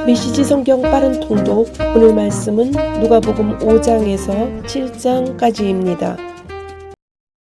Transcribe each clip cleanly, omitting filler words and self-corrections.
메시지 성경 빠른 통독. 오늘 말씀은 누가복음 5장에서 7장까지입니다.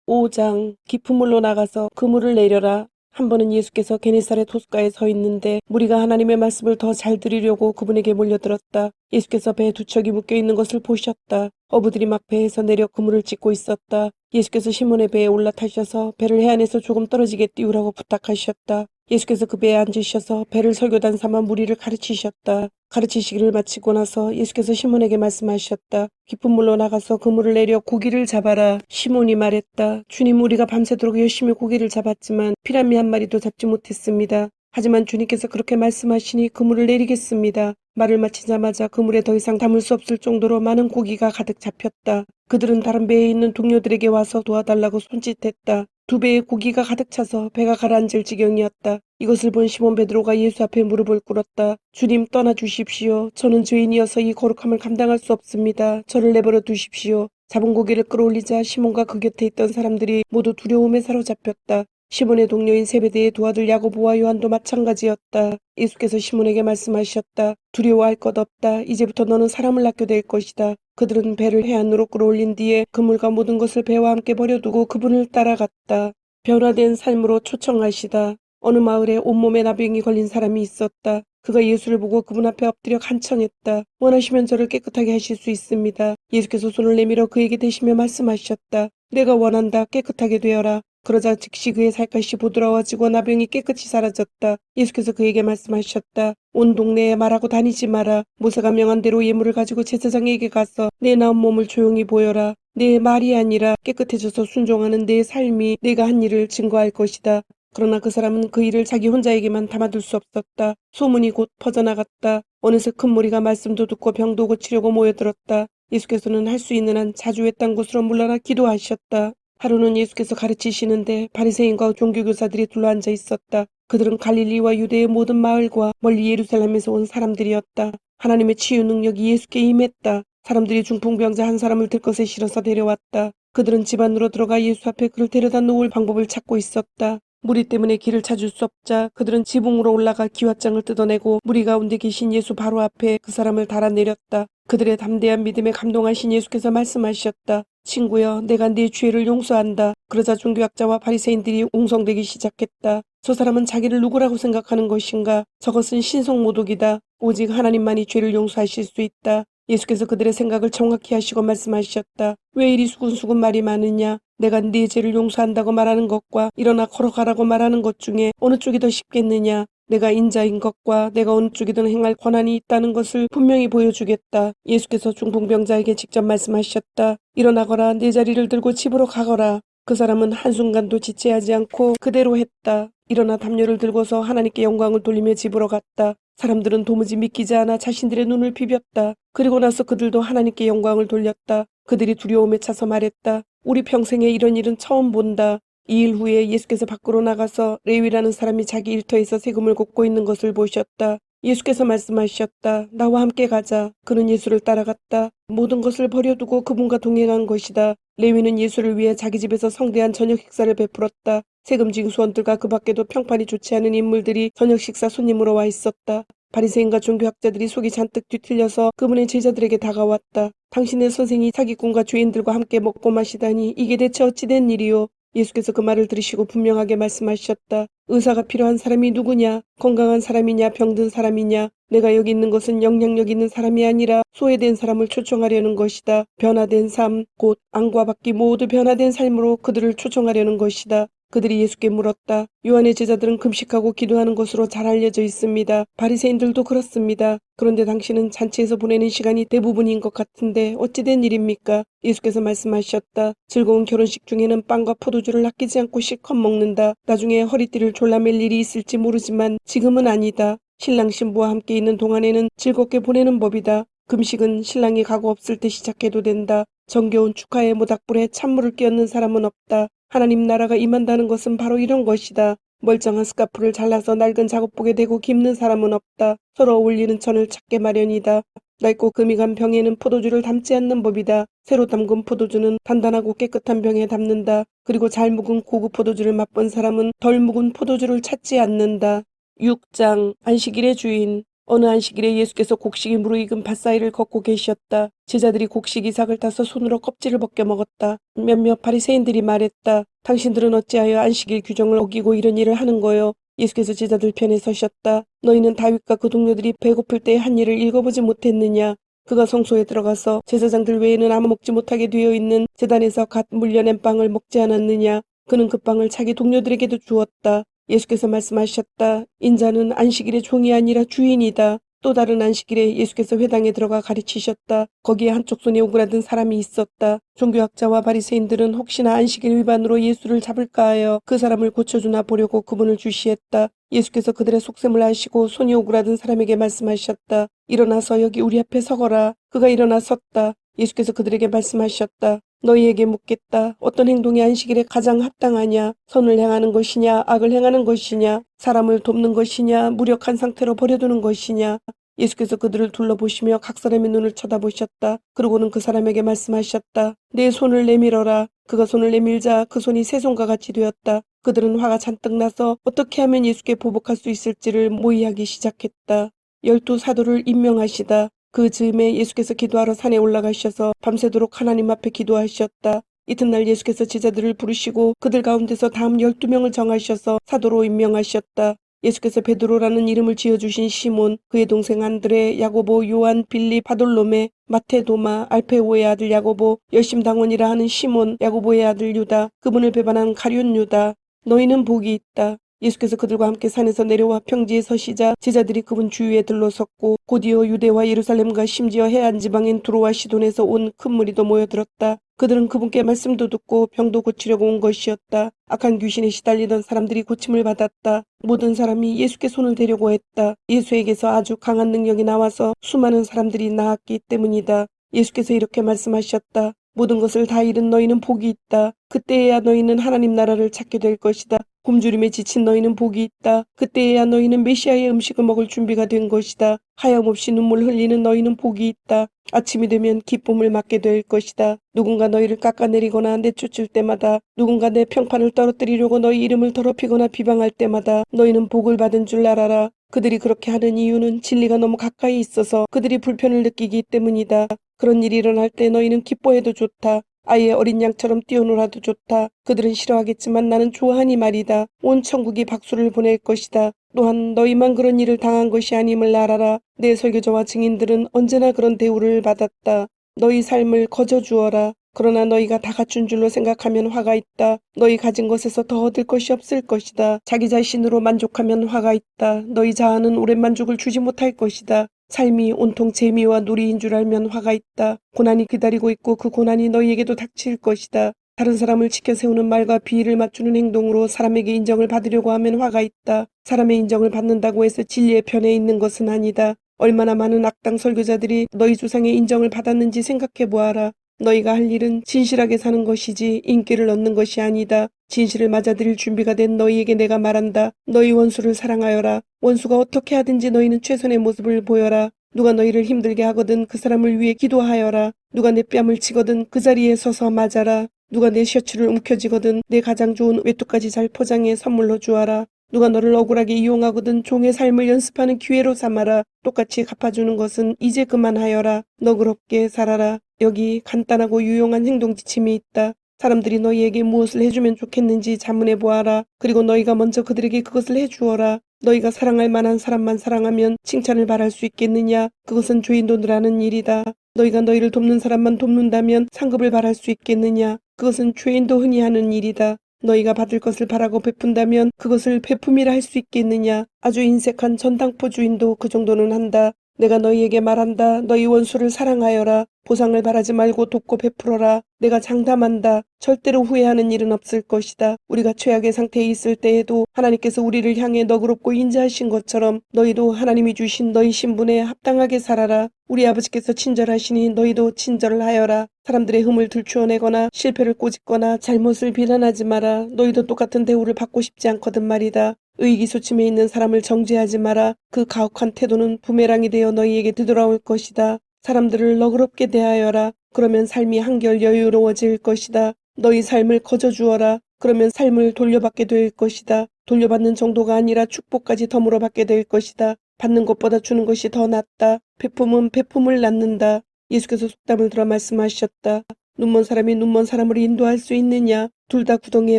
5장. 깊은 물로 나가서 그물을 내려라. 한 번은 예수께서 게네사렛 호숫가에 서 있는데 무리가 하나님의 말씀을 더 잘 들으려고 그분에게 몰려들었다. 예수께서 배에 두 척이 묶여 있는 것을 보셨다. 어부들이 막 배에서 내려 그물을 찢고 있었다. 예수께서 시몬의 배에 올라타셔서 배를 해안에서 조금 떨어지게 띄우라고 부탁하셨다. 예수께서 그 배에 앉으셔서 배를 설교단 삼아 무리를 가르치셨다. 가르치시기를 마치고 나서 예수께서 시몬에게 말씀하셨다. 깊은 물로 나가서 그물을 내려 고기를 잡아라. 시몬이 말했다. 주님, 우리가 밤새도록 열심히 고기를 잡았지만 피라미 한 마리도 잡지 못했습니다. 하지만 주님께서 그렇게 말씀하시니 그물을 내리겠습니다. 말을 마치자마자 그물에 더 이상 담을 수 없을 정도로 많은 고기가 가득 잡혔다. 그들은 다른 배에 있는 동료들에게 와서 도와달라고 손짓했다. 두 배의 고기가 가득 차서 배가 가라앉을 지경이었다. 이것을 본 시몬 베드로가 예수 앞에 무릎을 꿇었다. 주님, 떠나 주십시오. 저는 죄인이어서 이 거룩함을 감당할 수 없습니다. 저를 내버려 두십시오. 잡은 고기를 끌어올리자 시몬과 그 곁에 있던 사람들이 모두 두려움에 사로잡혔다. 시몬의 동료인 세베대의 두 아들 야고보와 요한도 마찬가지였다. 예수께서 시몬에게 말씀하셨다. 두려워할 것 없다. 이제부터 너는 사람을 낳게 될 것이다. 그들은 배를 해안으로 끌어올린 뒤에 그물과 모든 것을 배와 함께 버려두고 그분을 따라갔다. 변화된 삶으로 초청하시다. 어느 마을에 온몸에 나병이 걸린 사람이 있었다. 그가 예수를 보고 그분 앞에 엎드려 간청했다. 원하시면 저를 깨끗하게 하실 수 있습니다. 예수께서 손을 내밀어 그에게 대시며 말씀하셨다. 내가 원한다. 깨끗하게 되어라. 그러자 즉시 그의 살갗이 부드러워지고 나병이 깨끗이 사라졌다. 예수께서 그에게 말씀하셨다. 온 동네에 말하고 다니지 마라. 모세가 명한 대로 예물을 가지고 제사장에게 가서 내 나은 몸을 조용히 보여라. 내 말이 아니라 깨끗해져서 순종하는 내 삶이 내가 한 일을 증거할 것이다. 그러나 그 사람은 그 일을 자기 혼자에게만 담아둘 수 없었다. 소문이 곧 퍼져나갔다. 어느새 큰 무리가 말씀도 듣고 병도 고치려고 모여들었다. 예수께서는 할 수 있는 한 자주 외딴 곳으로 물러나 기도하셨다. 하루는 예수께서 가르치시는데 바리새인과 종교교사들이 둘러앉아 있었다. 그들은 갈릴리와 유대의 모든 마을과 멀리 예루살렘에서 온 사람들이었다. 하나님의 치유 능력이 예수께 임했다. 사람들이 중풍병자 한 사람을 들것에 실어서 데려왔다. 그들은 집 안으로 들어가 예수 앞에 그를 데려다 놓을 방법을 찾고 있었다. 무리 때문에 길을 찾을 수 없자 그들은 지붕으로 올라가 기왓장을 뜯어내고 무리 가운데 계신 예수 바로 앞에 그 사람을 달아내렸다. 그들의 담대한 믿음에 감동하신 예수께서 말씀하셨다. 친구여, 내가 네 죄를 용서한다. 그러자 종교학자와 바리새인들이 옹성되기 시작했다. 저 사람은 자기를 누구라고 생각하는 것인가? 저것은 신성모독이다. 오직 하나님만이 죄를 용서하실 수 있다. 예수께서 그들의 생각을 정확히 하시고 말씀하셨다. 왜 이리 수군수군 말이 많으냐? 내가 네 죄를 용서한다고 말하는 것과 일어나 걸어가라고 말하는 것 중에 어느 쪽이 더 쉽겠느냐? 내가 인자인 것과 내가 어느 쪽이든 행할 권한이 있다는 것을 분명히 보여주겠다. 예수께서 중풍병자에게 직접 말씀하셨다. 일어나거라. 내 자리를 들고 집으로 가거라. 그 사람은 한순간도 지체하지 않고 그대로 했다. 일어나 담요를 들고서 하나님께 영광을 돌리며 집으로 갔다. 사람들은 도무지 믿기지 않아 자신들의 눈을 비볐다. 그리고 나서 그들도 하나님께 영광을 돌렸다. 그들이 두려움에 차서 말했다. 우리 평생에 이런 일은 처음 본다. 이 일 후에 예수께서 밖으로 나가서 레위라는 사람이 자기 일터에서 세금을 걷고 있는 것을 보셨다. 예수께서 말씀하셨다. 나와 함께 가자. 그는 예수를 따라갔다. 모든 것을 버려두고 그분과 동행한 것이다. 레위는 예수를 위해 자기 집에서 성대한 저녁 식사를 베풀었다. 세금 징수원들과 그 밖에도 평판이 좋지 않은 인물들이 저녁 식사 손님으로 와 있었다. 바리새인과 종교학자들이 속이 잔뜩 뒤틀려서 그분의 제자들에게 다가왔다. 당신의 선생이 사기꾼과 죄인들과 함께 먹고 마시다니 이게 대체 어찌 된 일이요? 예수께서 그 말을 들으시고 분명하게 말씀하셨다. 의사가 필요한 사람이 누구냐? 건강한 사람이냐? 병든 사람이냐? 내가 여기 있는 것은 영향력 있는 사람이 아니라 소외된 사람을 초청하려는 것이다. 변화된 삶, 곧 안과 밖이 모두 변화된 삶으로 그들을 초청하려는 것이다. 그들이 예수께 물었다. 요한의 제자들은 금식하고 기도하는 것으로 잘 알려져 있습니다. 바리새인들도 그렇습니다. 그런데 당신은 잔치에서 보내는 시간이 대부분인 것 같은데 어찌된 일입니까? 예수께서 말씀하셨다. 즐거운 결혼식 중에는 빵과 포도주를 아끼지 않고 실컷 먹는다. 나중에 허리띠를 졸라맬 일이 있을지 모르지만 지금은 아니다. 신랑 신부와 함께 있는 동안에는 즐겁게 보내는 법이다. 금식은 신랑이 가고 없을 때 시작해도 된다. 정겨운 축하의 모닥불에 찬물을 끼얹는 사람은 없다. 하나님 나라가 임한다는 것은 바로 이런 것이다. 멀쩡한 스카프를 잘라서 낡은 작업복에 대고 깁는 사람은 없다. 서로 어울리는 천을 찾게 마련이다. 낡고 금이 간 병에는 포도주를 담지 않는 법이다. 새로 담근 포도주는 단단하고 깨끗한 병에 담는다. 그리고 잘 묵은 고급 포도주를 맛본 사람은 덜 묵은 포도주를 찾지 않는다. 6장. 안식일의 주인. 어느 안식일에 예수께서 곡식이 무르익은 밭 사이를 걷고 계셨다. 제자들이 곡식 이삭을 따서 손으로 껍질을 벗겨 먹었다. 몇몇 바리새인들이 말했다. 당신들은 어찌하여 안식일 규정을 어기고 이런 일을 하는 거요? 예수께서 제자들 편에 서셨다. 너희는 다윗과 그 동료들이 배고플 때의 한 일을 읽어보지 못했느냐? 그가 성소에 들어가서 제사장들 외에는 아무 먹지 못하게 되어 있는 제단에서 갓 물려낸 빵을 먹지 않았느냐? 그는 그 빵을 자기 동료들에게도 주었다. 예수께서 말씀하셨다. 인자는 안식일의 종이 아니라 주인이다. 또 다른 안식일에 예수께서 회당에 들어가 가르치셨다. 거기에 한쪽 손에 오그라든 사람이 있었다. 종교학자와 바리새인들은 혹시나 안식일 위반으로 예수를 잡을까 하여 그 사람을 고쳐주나 보려고 그분을 주시했다. 예수께서 그들의 속셈을 아시고 손이 오그라든 사람에게 말씀하셨다. 일어나서 여기 우리 앞에 서거라. 그가 일어나 섰다. 예수께서 그들에게 말씀하셨다. 너희에게 묻겠다. 어떤 행동이 안식일에 가장 합당하냐? 선을 행하는 것이냐? 악을 행하는 것이냐? 사람을 돕는 것이냐? 무력한 상태로 버려두는 것이냐? 예수께서 그들을 둘러보시며 각 사람의 눈을 쳐다보셨다. 그러고는 그 사람에게 말씀하셨다. 내 손을 내밀어라. 그가 손을 내밀자 그 손이 새 손과 같이 되었다. 그들은 화가 잔뜩 나서 어떻게 하면 예수께 보복할 수 있을지를 모의하기 시작했다. 12 사도를 임명하시다. 그 즈음에 예수께서 기도하러 산에 올라가셔서 밤새도록 하나님 앞에 기도하셨다. 이튿날 예수께서 제자들을 부르시고 그들 가운데서 다음 12명을 정하셔서 사도로 임명하셨다. 예수께서 베드로라는 이름을 지어주신 시몬, 그의 동생 안드레, 야고보, 요한, 빌립, 바돌로메, 마테, 도마, 알페오의 아들 야고보, 열심당원이라 하는 시몬, 야고보의 아들 유다, 그분을 배반한 가룟 유다. 너희는 복이 있다. 예수께서 그들과 함께 산에서 내려와 평지에 서시자 제자들이 그분 주위에 들러섰고 곧이어 유대와 예루살렘과 심지어 해안 지방인 두로와 시돈에서 온 큰 무리도 모여들었다. 그들은 그분께 말씀도 듣고 병도 고치려고 온 것이었다. 악한 귀신에 시달리던 사람들이 고침을 받았다. 모든 사람이 예수께 손을 대려고 했다. 예수에게서 아주 강한 능력이 나와서 수많은 사람들이 나았기 때문이다. 예수께서 이렇게 말씀하셨다. 모든 것을 다 잃은 너희는 복이 있다. 그때에야 너희는 하나님 나라를 찾게 될 것이다. 굶주림에 지친 너희는 복이 있다. 그때에야 너희는 메시아의 음식을 먹을 준비가 된 것이다. 하염없이 눈물 흘리는 너희는 복이 있다. 아침이 되면 기쁨을 맞게 될 것이다. 누군가 너희를 깎아내리거나 내쫓을 때마다, 누군가 내 평판을 떨어뜨리려고 너희 이름을 더럽히거나 비방할 때마다 너희는 복을 받은 줄 알아라. 그들이 그렇게 하는 이유는 진리가 너무 가까이 있어서 그들이 불편을 느끼기 때문이다. 그런 일이 일어날 때 너희는 기뻐해도 좋다. 아예 어린 양처럼 뛰어놀아도 좋다. 그들은 싫어하겠지만 나는 좋아하니 말이다. 온 천국이 박수를 보낼 것이다. 또한 너희만 그런 일을 당한 것이 아님을 알아라. 내 설교자와 증인들은 언제나 그런 대우를 받았다. 너희 삶을 거저주어라. 그러나 너희가 다 갖춘 줄로 생각하면 화가 있다. 너희 가진 것에서 더 얻을 것이 없을 것이다. 자기 자신으로 만족하면 화가 있다. 너희 자아는 오랜 만족을 주지 못할 것이다. 삶이 온통 재미와 놀이인 줄 알면 화가 있다. 고난이 기다리고 있고 그 고난이 너희에게도 닥칠 것이다. 다른 사람을 지켜세우는 말과 비위를 맞추는 행동으로 사람에게 인정을 받으려고 하면 화가 있다. 사람의 인정을 받는다고 해서 진리의 편에 있는 것은 아니다. 얼마나 많은 악당 설교자들이 너희 조상의 인정을 받았는지 생각해 보아라. 너희가 할 일은 진실하게 사는 것이지 인기를 얻는 것이 아니다. 진실을 맞아들일 준비가 된 너희에게 내가 말한다. 너희 원수를 사랑하여라. 원수가 어떻게 하든지 너희는 최선의 모습을 보여라. 누가 너희를 힘들게 하거든 그 사람을 위해 기도하여라. 누가 내 뺨을 치거든 그 자리에 서서 맞아라. 누가 내 셔츠를 움켜쥐거든 내 가장 좋은 외투까지 잘 포장해 선물로 주어라. 누가 너를 억울하게 이용하거든 종의 삶을 연습하는 기회로 삼아라. 똑같이 갚아주는 것은 이제 그만하여라. 너그럽게 살아라. 여기 간단하고 유용한 행동 지침이 있다. 사람들이 너희에게 무엇을 해주면 좋겠는지 자문해 보아라. 그리고 너희가 먼저 그들에게 그것을 해주어라. 너희가 사랑할 만한 사람만 사랑하면 칭찬을 바랄 수 있겠느냐? 그것은 죄인도 늘하는 일이다. 너희가 너희를 돕는 사람만 돕는다면 상급을 바랄 수 있겠느냐? 그것은 죄인도 흔히 하는 일이다. 너희가 받을 것을 바라고 베푼다면 그것을 베품이라 할 수 있겠느냐? 아주 인색한 전당포 주인도 그 정도는 한다. 내가 너희에게 말한다. 너희 원수를 사랑하여라. 보상을 바라지 말고 돕고 베풀어라. 내가 장담한다. 절대로 후회하는 일은 없을 것이다. 우리가 최악의 상태에 있을 때에도 하나님께서 우리를 향해 너그럽고 인자하신 것처럼 너희도 하나님이 주신 너희 신분에 합당하게 살아라. 우리 아버지께서 친절하시니 너희도 친절을 하여라. 사람들의 흠을 들추어내거나 실패를 꼬집거나 잘못을 비난하지 마라. 너희도 똑같은 대우를 받고 싶지 않거든 말이다. 의기소침해 있는 사람을 정죄하지 마라. 그 가혹한 태도는 부메랑이 되어 너희에게 되돌아올 것이다. 사람들을 너그럽게 대하여라. 그러면 삶이 한결 여유로워질 것이다. 너희 삶을 거저주어라. 그러면 삶을 돌려받게 될 것이다. 돌려받는 정도가 아니라 축복까지 덤으로 받게 될 것이다. 받는 것보다 주는 것이 더 낫다. 베품은 베품을 낳는다. 예수께서 속담을 들어 말씀하셨다. 눈먼 사람이 눈먼 사람을 인도할 수 있느냐? 둘 다 구덩이에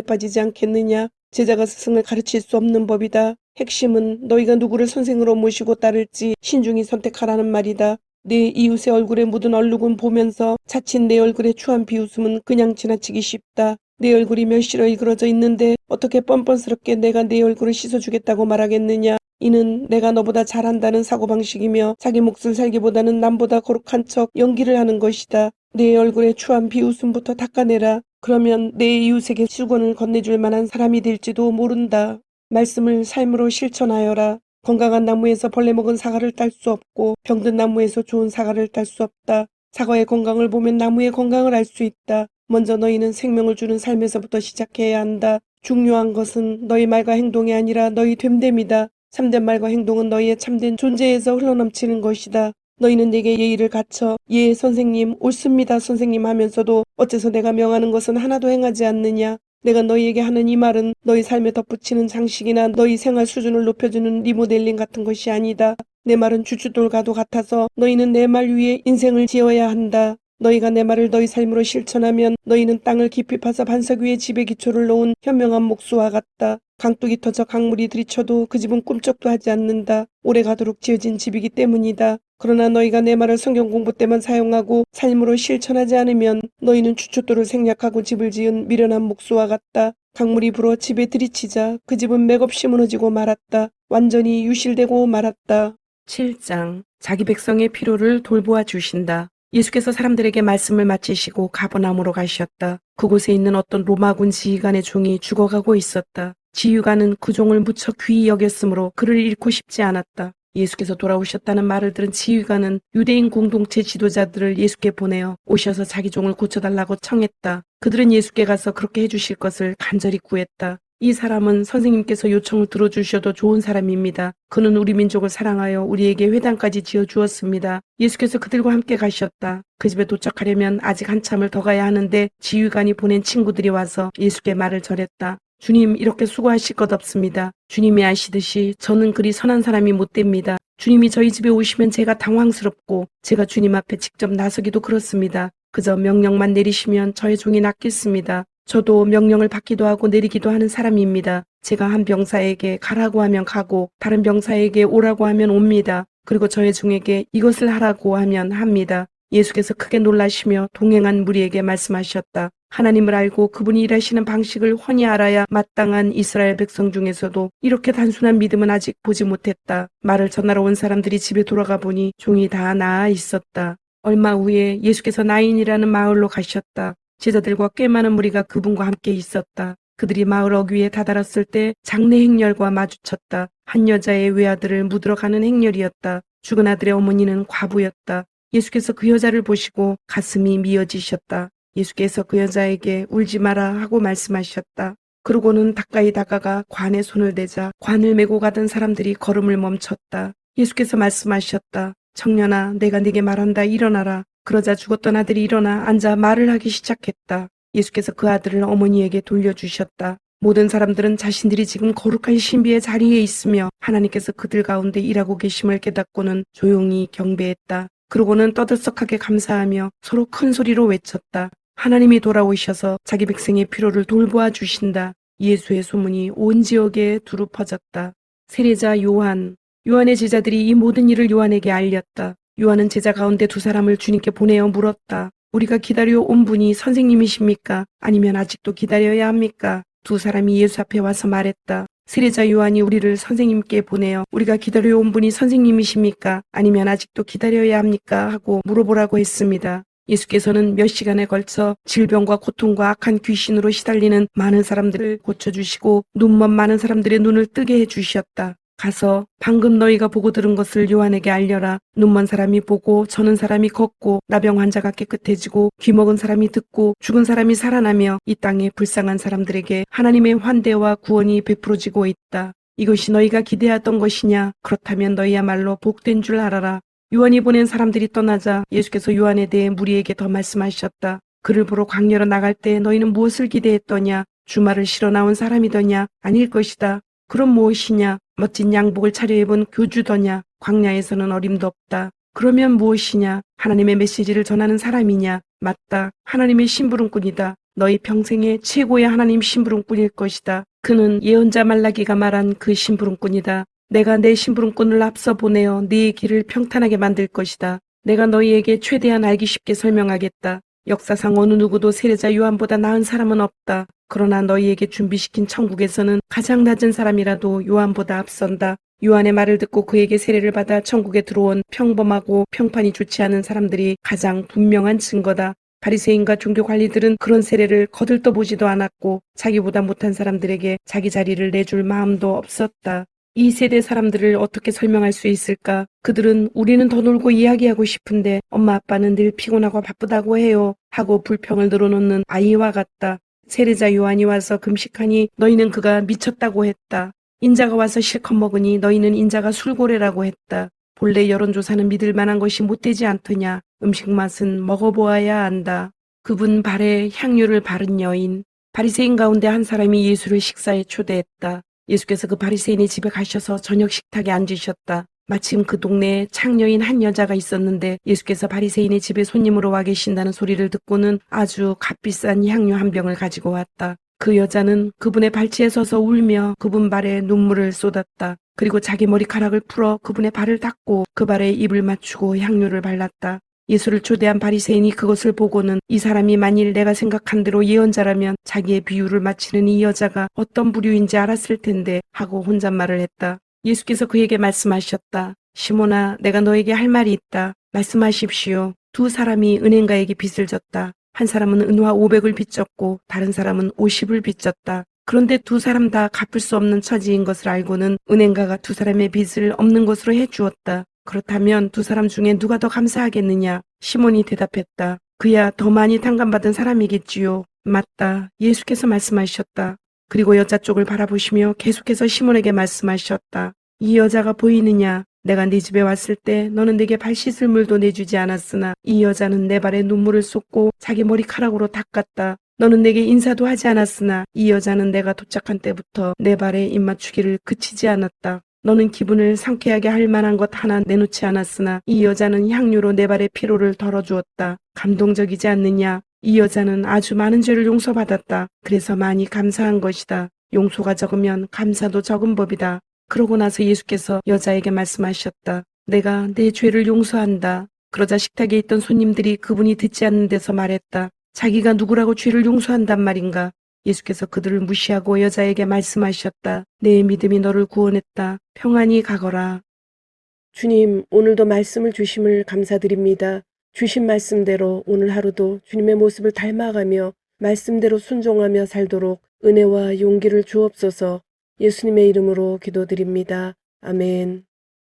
빠지지 않겠느냐? 제자가 스승을 가르칠 수 없는 법이다. 핵심은 너희가 누구를 선생으로 모시고 따를지 신중히 선택하라는 말이다. 내 이웃의 얼굴에 묻은 얼룩은 보면서 자칫 내 얼굴에 추한 비웃음은 그냥 지나치기 쉽다. 내 얼굴이 멸시로 일그러져 있는데 어떻게 뻔뻔스럽게 내가 내 얼굴을 씻어주겠다고 말하겠느냐. 이는 내가 너보다 잘한다는 사고방식이며 자기 몫을 살기보다는 남보다 거룩한 척 연기를 하는 것이다. 내 얼굴에 추한 비웃음부터 닦아내라. 그러면 내 이웃에게 수건을 건네줄 만한 사람이 될지도 모른다. 말씀을 삶으로 실천하여라. 건강한 나무에서 벌레 먹은 사과를 딸 수 없고 병든 나무에서 좋은 사과를 딸 수 없다. 사과의 건강을 보면 나무의 건강을 알 수 있다. 먼저 너희는 생명을 주는 삶에서부터 시작해야 한다. 중요한 것은 너희 말과 행동이 아니라 너희 됨됨이다. 참된 말과 행동은 너희의 참된 존재에서 흘러넘치는 것이다. 너희는 내게 예의를 갖춰 예 선생님 옳습니다 선생님 하면서도 어째서 내가 명하는 것은 하나도 행하지 않느냐. 내가 너희에게 하는 이 말은 너희 삶에 덧붙이는 장식이나 너희 생활 수준을 높여주는 리모델링 같은 것이 아니다. 내 말은 주춧돌과도 같아서 너희는 내 말 위에 인생을 지어야 한다. 너희가 내 말을 너희 삶으로 실천하면 너희는 땅을 깊이 파서 반석 위에 집의 기초를 놓은 현명한 목수와 같다. 강둑이 터져 강물이 들이쳐도 그 집은 꿈쩍도 하지 않는다. 오래 가도록 지어진 집이기 때문이다. 그러나 너희가 내 말을 성경 공부 때만 사용하고 삶으로 실천하지 않으면 너희는 주춧돌을 생략하고 집을 지은 미련한 목수와 같다. 강물이 불어 집에 들이치자 그 집은 맥없이 무너지고 말았다. 완전히 유실되고 말았다. 7장 자기 백성의 필요를 돌보아 주신다. 예수께서 사람들에게 말씀을 마치시고 가버나움으로 가셨다. 그곳에 있는 어떤 로마군 지휘관의 종이 죽어가고 있었다. 지휘관은 그 종을 무척 귀히 여겼으므로 그를 잃고 싶지 않았다. 예수께서 돌아오셨다는 말을 들은 지휘관은 유대인 공동체 지도자들을 예수께 보내어 오셔서 자기 종을 고쳐달라고 청했다. 그들은 예수께 가서 그렇게 해주실 것을 간절히 구했다. 이 사람은 선생님께서 요청을 들어주셔도 좋은 사람입니다. 그는 우리 민족을 사랑하여 우리에게 회당까지 지어주었습니다. 예수께서 그들과 함께 가셨다. 그 집에 도착하려면 아직 한참을 더 가야 하는데 지휘관이 보낸 친구들이 와서 예수께 말을 전했다. 주님, 이렇게 수고하실 것 없습니다. 주님이 아시듯이 저는 그리 선한 사람이 못 됩니다. 주님이 저희 집에 오시면 제가 당황스럽고 제가 주님 앞에 직접 나서기도 그렇습니다. 그저 명령만 내리시면 저의 종이 낫겠습니다. 저도 명령을 받기도 하고 내리기도 하는 사람입니다. 제가 한 병사에게 가라고 하면 가고 다른 병사에게 오라고 하면 옵니다. 그리고 저의 종에게 이것을 하라고 하면 합니다. 예수께서 크게 놀라시며 동행한 무리에게 말씀하셨다. 하나님을 알고 그분이 일하시는 방식을 훤히 알아야 마땅한 이스라엘 백성 중에서도 이렇게 단순한 믿음은 아직 보지 못했다. 말을 전하러 온 사람들이 집에 돌아가 보니 종이 다 나아 있었다. 얼마 후에 예수께서 나인이라는 마을로 가셨다. 제자들과 꽤 많은 무리가 그분과 함께 있었다. 그들이 마을 어귀에 다다랐을 때 장례 행렬과 마주쳤다. 한 여자의 외아들을 묻으러 가는 행렬이었다. 죽은 아들의 어머니는 과부였다. 예수께서 그 여자를 보시고 가슴이 미어지셨다. 예수께서 그 여자에게 울지 마라 하고 말씀하셨다. 그러고는 가까이 다가가 관에 손을 대자 관을 메고 가던 사람들이 걸음을 멈췄다. 예수께서 말씀하셨다. 청년아, 내가 네게 말한다. 일어나라. 그러자 죽었던 아들이 일어나 앉아 말을 하기 시작했다. 예수께서 그 아들을 어머니에게 돌려주셨다. 모든 사람들은 자신들이 지금 거룩한 신비의 자리에 있으며 하나님께서 그들 가운데 일하고 계심을 깨닫고는 조용히 경배했다. 그러고는 떠들썩하게 감사하며 서로 큰 소리로 외쳤다. 하나님이 돌아오셔서 자기 백성의 필요를 돌보아 주신다. 예수의 소문이 온 지역에 두루 퍼졌다. 세례자 요한의 제자들이 이 모든 일을 요한에게 알렸다. 요한은 제자 가운데 두 사람을 주님께 보내어 물었다. 우리가 기다려 온 분이 선생님이십니까? 아니면 아직도 기다려야 합니까? 두 사람이 예수 앞에 와서 말했다. 세례자 요한이 우리를 선생님께 보내어 우리가 기다려 온 분이 선생님이십니까? 아니면 아직도 기다려야 합니까? 하고 물어보라고 했습니다. 예수께서는 몇 시간에 걸쳐 질병과 고통과 악한 귀신으로 시달리는 많은 사람들을 고쳐주시고 눈먼 많은 사람들의 눈을 뜨게 해주셨다. 가서 방금 너희가 보고 들은 것을 요한에게 알려라. 눈먼 사람이 보고 저는 사람이 걷고 나병 환자가 깨끗해지고 귀먹은 사람이 듣고 죽은 사람이 살아나며 이 땅에 불쌍한 사람들에게 하나님의 환대와 구원이 베풀어지고 있다. 이것이 너희가 기대하던 것이냐? 그렇다면 너희야말로 복된 줄 알아라. 요한이 보낸 사람들이 떠나자 예수께서 요한에 대해 무리에게 더 말씀하셨다. 그를 보러 광야로 나갈 때 너희는 무엇을 기대했더냐? 주말을 실어 나온 사람이더냐? 아닐 것이다. 그럼 무엇이냐? 멋진 양복을 차려입은 교주더냐? 광야에서는 어림도 없다. 그러면 무엇이냐? 하나님의 메시지를 전하는 사람이냐? 맞다. 하나님의 심부름꾼이다. 너희 평생의 최고의 하나님 심부름꾼일 것이다. 그는 예언자 말라기가 말한 그 심부름꾼이다. 내가 내 심부름꾼을 앞서 보내어 네 길을 평탄하게 만들 것이다. 내가 너희에게 최대한 알기 쉽게 설명하겠다. 역사상 어느 누구도 세례자 요한보다 나은 사람은 없다. 그러나 너희에게 준비시킨 천국에서는 가장 낮은 사람이라도 요한보다 앞선다. 요한의 말을 듣고 그에게 세례를 받아 천국에 들어온 평범하고 평판이 좋지 않은 사람들이 가장 분명한 증거다. 바리새인과 종교 관리들은 그런 세례를 거들떠보지도 않았고 자기보다 못한 사람들에게 자기 자리를 내줄 마음도 없었다. 이 세대 사람들을 어떻게 설명할 수 있을까? 그들은 우리는 더 놀고 이야기하고 싶은데 엄마 아빠는 늘 피곤하고 바쁘다고 해요 하고 불평을 늘어놓는 아이와 같다. 세례자 요한이 와서 금식하니 너희는 그가 미쳤다고 했다. 인자가 와서 실컷 먹으니 너희는 인자가 술고래라고 했다. 본래 여론조사는 믿을 만한 것이 못되지 않더냐. 음식 맛은 먹어보아야 안다. 그분 발에 향유를 바른 여인. 바리새인 가운데 한 사람이 예수를 식사에 초대했다. 예수께서 그 바리새인의 집에 가셔서 저녁 식탁에 앉으셨다. 마침 그 동네에 창녀인 한 여자가 있었는데 예수께서 바리새인의 집에 손님으로 와 계신다는 소리를 듣고는 아주 값비싼 향유 한 병을 가지고 왔다. 그 여자는 그분의 발치에 서서 울며 그분 발에 눈물을 쏟았다. 그리고 자기 머리카락을 풀어 그분의 발을 닦고 그 발에 입을 맞추고 향유를 발랐다. 예수를 초대한 바리새인이 그것을 보고는 이 사람이 만일 내가 생각한 대로 예언자라면 자기의 비유를 마치는 이 여자가 어떤 부류인지 알았을 텐데 하고 혼잣말을 했다. 예수께서 그에게 말씀하셨다. 시몬아, 내가 너에게 할 말이 있다. 말씀하십시오. 두 사람이 은행가에게 빚을 졌다. 한 사람은 은화 500을 빚졌고 다른 사람은 50을 빚졌다. 그런데 두 사람 다 갚을 수 없는 처지인 것을 알고는 은행가가 두 사람의 빚을 없는 것으로 해주었다. 그렇다면 두 사람 중에 누가 더 감사하겠느냐? 시몬이 대답했다. 그야 더 많이 탕감받은 사람이겠지요. 맞다. 예수께서 말씀하셨다. 그리고 여자 쪽을 바라보시며 계속해서 시몬에게 말씀하셨다. 이 여자가 보이느냐? 내가 네 집에 왔을 때 너는 내게 발 씻을 물도 내주지 않았으나 이 여자는 내 발에 눈물을 쏟고 자기 머리카락으로 닦았다. 너는 내게 인사도 하지 않았으나 이 여자는 내가 도착한 때부터 내 발에 입맞추기를 그치지 않았다. 너는 기분을 상쾌하게 할 만한 것 하나 내놓지 않았으나 이 여자는 향유로 내 발의 피로를 덜어주었다. 감동적이지 않느냐? 이 여자는 아주 많은 죄를 용서받았다. 그래서 많이 감사한 것이다. 용서가 적으면 감사도 적은 법이다. 그러고 나서 예수께서 여자에게 말씀하셨다. 내가 내 죄를 용서한다. 그러자 식탁에 있던 손님들이 그분이 듣지 않는 데서 말했다. 자기가 누구라고 죄를 용서한단 말인가? 예수께서 그들을 무시하고 여자에게 말씀하셨다. 내 믿음이 너를 구원했다. 평안히 가거라. 주님, 오늘도 말씀을 주심을 감사드립니다. 주신 말씀대로 오늘 하루도 주님의 모습을 닮아가며 말씀대로 순종하며 살도록 은혜와 용기를 주옵소서. 예수님의 이름으로 기도드립니다. 아멘.